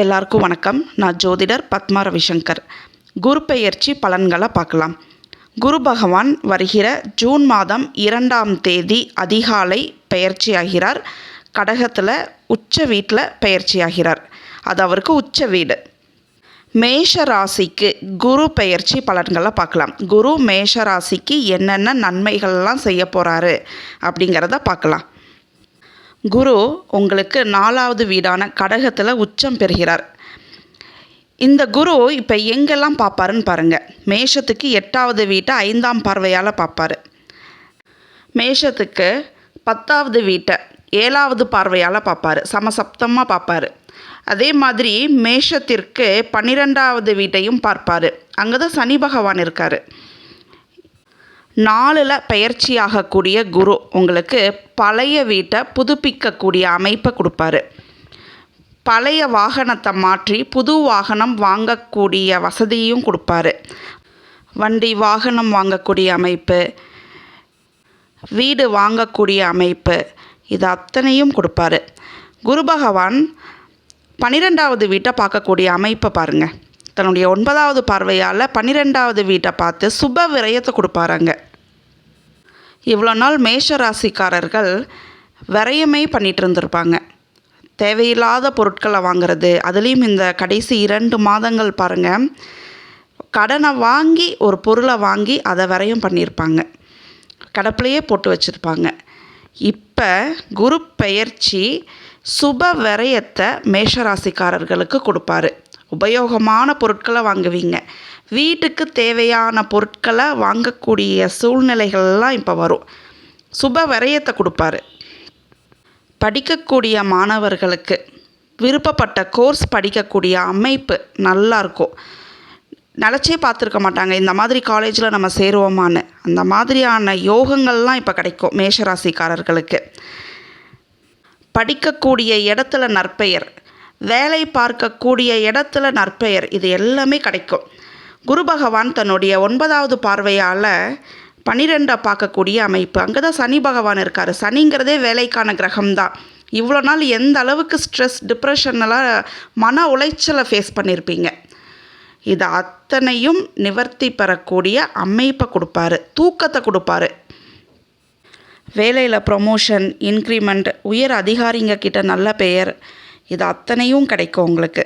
எல்லாருக்கும் வணக்கம். நான் ஜோதிடர் பத்மா ரவிசங்கர். குரு பெயர்ச்சி பலன்களை பார்க்கலாம். குரு பகவான் வருகிற ஜூன் மாதம் 2ஆம் தேதி அதிகாலை பெயர்ச்சி ஆகிறார். கடகத்தில் உச்ச வீட்டில் பெயர்ச்சி ஆகிறார். அது அவருக்கு உச்ச வீடு. மேஷ ராசிக்கு குரு பெயர்ச்சி பலன்களை பார்க்கலாம். குரு மேஷ ராசிக்கு என்னென்ன நன்மைகள்லாம் செய்ய போகிறாரு அப்படிங்கிறத பார்க்கலாம். குரு உங்களுக்கு 4வது வீடான கடகத்தில் உச்சம் பெறுகிறார். இந்த குரு இப்போ எங்கெல்லாம் பார்ப்பாருன்னு பாருங்கள். மேஷத்துக்கு 8வது வீட்டை 5ஆம் பார்வையால் பார்ப்பார். மேஷத்துக்கு 10வது வீட்டை 7வது பார்வையால் பார்ப்பார். சமசப்தமாக பார்ப்பார். அதே மாதிரி மேஷத்திற்கு 12வது வீட்டையும் பார்ப்பார். அங்கே தான் சனி பகவான் இருக்கார். 4ல் பெயர்ச்சியாகக்கூடிய குரு உங்களுக்கு பழைய வீட்டை புதுப்பிக்கக்கூடிய அமைப்பை கொடுப்பாரு. பழைய வாகனத்தை மாற்றி புது வாகனம் வாங்கக்கூடிய வசதியும் கொடுப்பாரு. வண்டி வாகனம் வாங்கக்கூடிய அமைப்பு, வீடு வாங்கக்கூடிய அமைப்பு, இது அத்தனையும் கொடுப்பாரு. குரு பகவான் 12வது வீட்டை பார்க்கக்கூடிய அமைப்பை பாருங்கள். தன்னுடைய 9வது பார்வையால் 12வது வீட்டை பார்த்து சுப விரயத்தை கொடுப்பாராங்க. இவ்வளோ நாள் மேஷ ராசிக்காரர்கள் விரயமே பண்ணிகிட்டு இருந்திருப்பாங்க. தேவையில்லாத பொருட்களை வாங்கிறது, அதுலேயும் இந்த கடைசி 2 மாதங்கள் பாருங்கள், கடனை வாங்கி ஒரு பொருளை வாங்கி அதை விரயம் பண்ணியிருப்பாங்க. கடப்பிலையே போட்டு வச்சுருப்பாங்க. இப்போ குரு பெயர்ச்சி சுப விரயத்தை மேஷராசிக்காரர்களுக்கு கொடுப்பாரு. உபயோகமான பொருட்களை வாங்குவீங்க. வீட்டுக்கு தேவையான பொருட்களை வாங்கக்கூடிய சூழ்நிலைகள்லாம் இப்போ வரும். சுப விரயத்தை கொடுப்பாரு. படிக்கக்கூடிய மாணவர்களுக்கு விருப்பப்பட்ட கோர்ஸ் படிக்கக்கூடிய அமைப்பு நல்லாயிருக்கும். நினச்சே பார்த்துருக்க மாட்டாங்க இந்த மாதிரி காலேஜில் நம்ம சேருவோமான்னு. அந்த மாதிரியான யோகங்கள்லாம் இப்போ கிடைக்கும் மேஷராசிக்காரர்களுக்கு. படிக்கக்கூடிய இடத்துல நற்பெயர், வேலை பார்க்கக்கூடிய இடத்துல நற்பெயர், இது எல்லாமே கிடைக்கும். குரு பகவான் தன்னுடைய 9வது பார்வையால் 12 பார்க்கக்கூடிய அமைப்பு. அங்கே தான் சனி பகவான் இருக்கார். சனிங்கிறதே வேலைக்கான கிரகம்தான். இவ்வளோ நாள் எந்த அளவுக்கு ஸ்ட்ரெஸ், டிப்ரெஷனெல்லாம் மன உளைச்சலை ஃபேஸ் பண்ணியிருப்பீங்க. இது அத்தனையும் நிவர்த்தி பெறக்கூடிய அமைப்பை கொடுப்பாரு. தூக்கத்தை கொடுப்பாரு. வேலையில் ப்ரொமோஷன், இன்க்ரிமெண்ட், உயர் அதிகாரிங்க கிட்ட நல்ல பெயர், இது அத்தனையும் கிடைக்கும் உங்களுக்கு.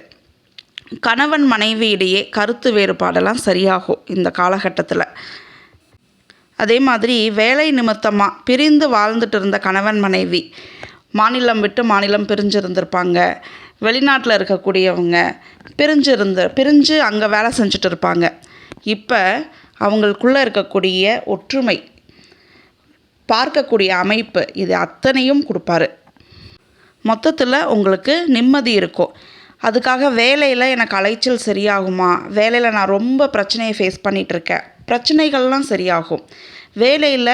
கணவன் மனைவியிடையே கருத்து வேறுபாடெல்லாம் சரியாகும் இந்த காலகட்டத்தில். அதே மாதிரி வேலை நிமித்தமாக பிரிந்து வாழ்ந்துட்டு இருந்த கணவன் மனைவி மாநிலம் விட்டு மாநிலம் பிரிஞ்சிருந்திருப்பாங்க. வெளிநாட்டில் இருக்கக்கூடியவங்க பிரிஞ்சு அங்கே வேலை செஞ்சுட்டு இருப்பாங்க. இப்போ அவங்களுக்குள்ளே இருக்கக்கூடிய ஒற்றுமை, பார்க்கக்கூடிய அமைப்பு, இது அத்தனையும் கொடுப்பாரு. மொத்தத்தில் உங்களுக்கு நிம்மதி இருக்கும். அதுக்காக வேலையில் எனக்கு அலைச்சல் சரியாகுமா, வேலையில் நான் ரொம்ப பிரச்சனையை ஃபேஸ் பண்ணிகிட்ருக்கேன், பிரச்சனைகள்லாம் சரியாகும். வேலையில்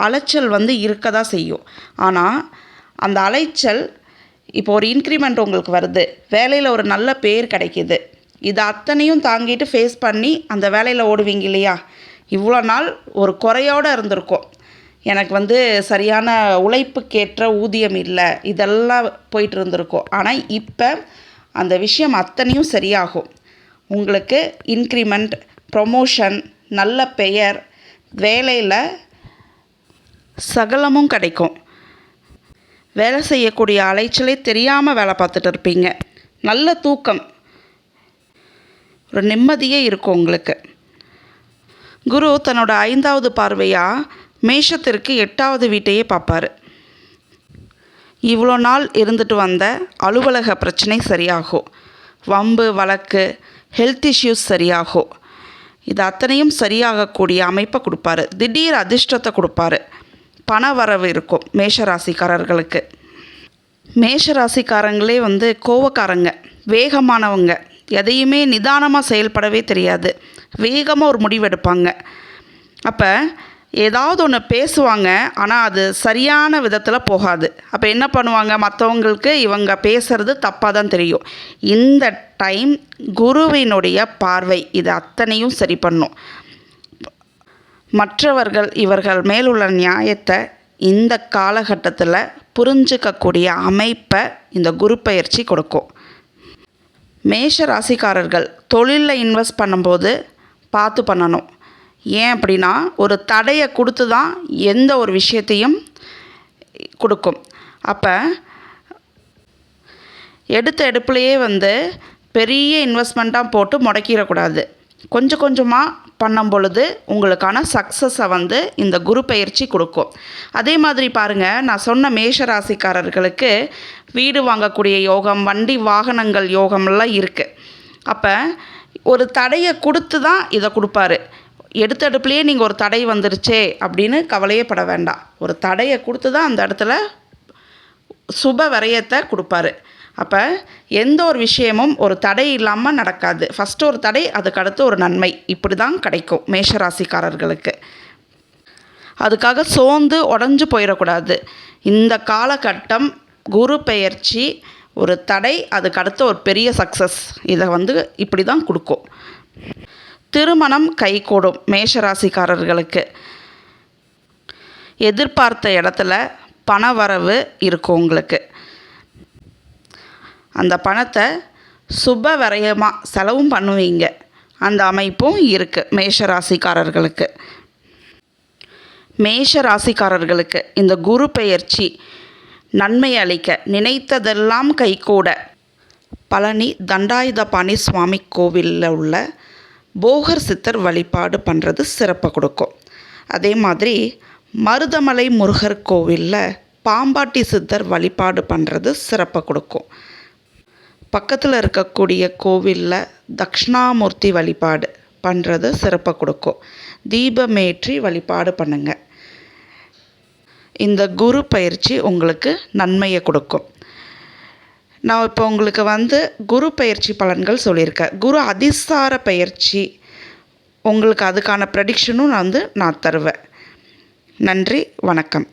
அலைச்சல் இருக்க தான் செய்யும். ஆனால் அந்த அலைச்சல், இப்போ ஒரு இன்க்ரிமெண்ட் உங்களுக்கு வருது, வேலையில் ஒரு நல்ல பேர் கிடைக்கிது, இது அத்தனையும் தாங்கிட்டு ஃபேஸ் பண்ணி அந்த வேலையில் ஓடுவீங்க இல்லையா. இவ்வளோ நாள் ஒரு குறையோடு இருந்திருக்கும். எனக்கு சரியான உழைப்புக்கேற்ற ஊதியம் இல்லை, இதெல்லாம் போயிட்டு இருந்திருக்கும். ஆனால் இப்போ அந்த விஷயம் அத்தனையும் சரியாகும். உங்களுக்கு இன்க்ரிமெண்ட், ப்ரொமோஷன், நல்ல பெயர், வேலையில் சகலமும் கிடைக்கும். வேலை செய்யக்கூடிய அலைச்சலே தெரியாமல் வேலை பார்த்துட்டு இருப்பீங்க. நல்ல தூக்கம், ஒரு நிம்மதியே இருக்கும் உங்களுக்கு. குரு தன்னோட 5வது பார்வையாக மேஷத்திற்கு 8வது வீட்டையே பார்ப்பார். இவ்வளோ நாள் இருந்துட்டு வந்த அலுவலக பிரச்சனை சரியாகும். வம்பு வழக்கு, ஹெல்த் இஷ்யூஸ் சரியாகும். இது அத்தனையும் சரியாகக்கூடிய அமைப்பை கொடுப்பாரு. திடீர் அதிர்ஷ்டத்தை கொடுப்பாரு. பண வரவு இருக்கும் மேஷராசிக்காரர்களுக்கு. மேஷராசிக்காரங்களே கோவக்காரங்க, வேகமானவங்க, எதையுமே நிதானமாக செயல்படவே தெரியாது. வேகமாக ஒரு முடிவெடுப்பாங்க. அப்போ ஏதாவது ஒன்று பேசுவாங்க, ஆனால் அது சரியான விதத்தில் போகாது. அப்போ என்ன பண்ணுவாங்க, மற்றவங்களுக்கு இவங்க பேசுகிறது தப்பாக தான் தெரியும். இந்த டைம் குருவினுடைய பார்வை இது அத்தனையும் சரி பண்ணும். மற்றவர்கள் இவர்கள் மேலுள்ள நியாயத்தை இந்த காலகட்டத்தில் புரிஞ்சிக்கக்கூடிய அமைப்பை இந்த குரு பயிற்சி கொடுக்கும். மேஷ ராசிக்காரர்கள் தொழிலில் இன்வெஸ்ட் பண்ணும்போது பார்த்து பண்ணணும். ஏன் அப்படின்னா, ஒரு தடையை கொடுத்து தான் எந்த ஒரு விஷயத்தையும் கொடுக்கும். அப்போ எடுத்த எடுப்புலையே பெரிய இன்வெஸ்ட்மெண்ட்டாக போட்டு முடக்கிடக்கூடாது. கொஞ்சம் கொஞ்சமாக பண்ணும் பொழுது உங்களுக்கான சக்ஸஸை இந்த குரு பயிற்சி கொடுக்கும். அதே மாதிரி பாருங்கள், நான் சொன்ன மேஷ ராசிக்காரர்களுக்கு வீடு வாங்கக்கூடிய யோகம், வண்டி வாகனங்கள் யோகமெல்லாம் இருக்குது. அப்போ ஒரு தடையை கொடுத்து தான் இதை கொடுப்பாரு. எடுத்த அடுப்புலேயே நீங்கள் ஒரு தடை வந்துருச்சே அப்படின்னு கவலையே பட வேண்டாம். ஒரு தடையை கொடுத்து தான் அந்த இடத்துல சுப விரயத்தை கொடுப்பாரு. அப்போ எந்த ஒரு விஷயமும் ஒரு தடை இல்லாமல் நடக்காது. ஃபஸ்ட்டு ஒரு தடை, அதுக்கடுத்து ஒரு நன்மை, இப்படி தான் கிடைக்கும் மேஷராசிக்காரர்களுக்கு. அதுக்காக சோர்ந்து உடஞ்சி போயிடக்கூடாது. இந்த காலகட்டம் குரு பெயர்ச்சி ஒரு தடை, அதுக்கடுத்து ஒரு பெரிய சக்ஸஸ், இதை இப்படி தான் கொடுக்கும். திருமணம் கைகூடும் மேஷராசிக்காரர்களுக்கு. எதிர்பார்த்த இடத்துல பணவரவு இருக்கும் உங்களுக்கு. அந்த பணத்தை சுப விரயமாக செலவும் பண்ணுவீங்க. அந்த அமைப்பும் இருக்குது மேஷராசிக்காரர்களுக்கு. மேஷராசிக்காரர்களுக்கு இந்த குரு பெயர்ச்சி நன்மை அளிக்க நினைத்ததெல்லாம் கைகூட பழனி தண்டாயுதபாணி சுவாமி கோவிலில் உள்ள போகர் சித்தர் வழிபாடு பண்ணுறது சிறப்பை கொடுக்கும். அதே மாதிரி மருதமலை முருகர் கோவிலில் பாம்பாட்டி சித்தர் வழிபாடு பண்ணுறது சிறப்பை கொடுக்கும். பக்கத்தில் இருக்கக்கூடிய கோவிலில் தட்சிணாமூர்த்தி வழிபாடு பண்ணுறது சிறப்பை கொடுக்கும். தீபமேற்றி வழிபாடு பண்ணுங்கள். இந்த குரு பயிற்சி உங்களுக்கு நன்மையை கொடுக்கும். நான் இப்போ உங்களுக்கு குரு பயிற்சி பலன்கள் சொல்லியிருக்கேன். குரு அதிசார பயிற்சி உங்களுக்கு அதுக்கான ப்ரெடிக்ஷனும் நான் தருவேன். நன்றி, வணக்கம்.